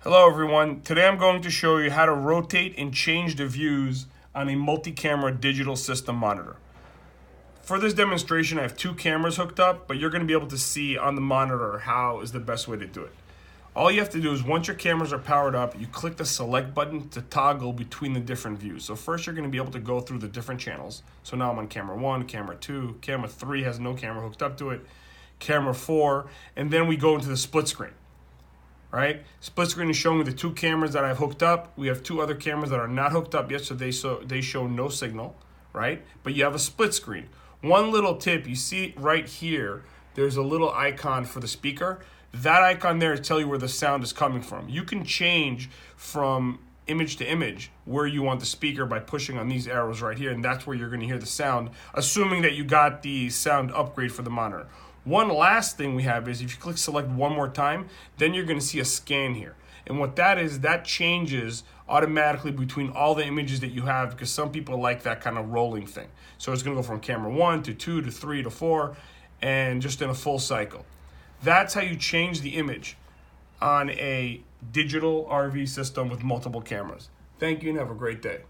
Hello everyone, today I'm going to show you how to rotate and change the views on a multi-camera digital system monitor. For this demonstration I have two cameras hooked up, but you're going to be able to see on the monitor how is the best way to do it. All you have to do is once your cameras are powered up, you click the select button to toggle between the different views. So first you're going to be able to go through the different channels. So now I'm on camera 1, camera 2, camera 3 has no camera hooked up to it, camera 4, and then we go into the split screen. Right? Split screen is showing me the two cameras that I've hooked up. We have two other cameras that are not hooked up yet, so they show no signal, right? But you have a split screen. One little tip, you see right here, there's a little icon for the speaker. That icon there is telling you where the sound is coming from. You can change from image to image where you want the speaker by pushing on these arrows right here, and that's where you're going to hear the sound, assuming that you got the sound upgrade for the monitor. One last thing we have is if you click select one more time, then you're going to see a scan here. And what that is, that changes automatically between all the images that you have, because some people like that kind of rolling thing. So it's going to go from camera 1 to 2 to 3 to 4 and just in a full cycle. That's how you change the image on a digital RV system with multiple cameras. Thank you and have a great day.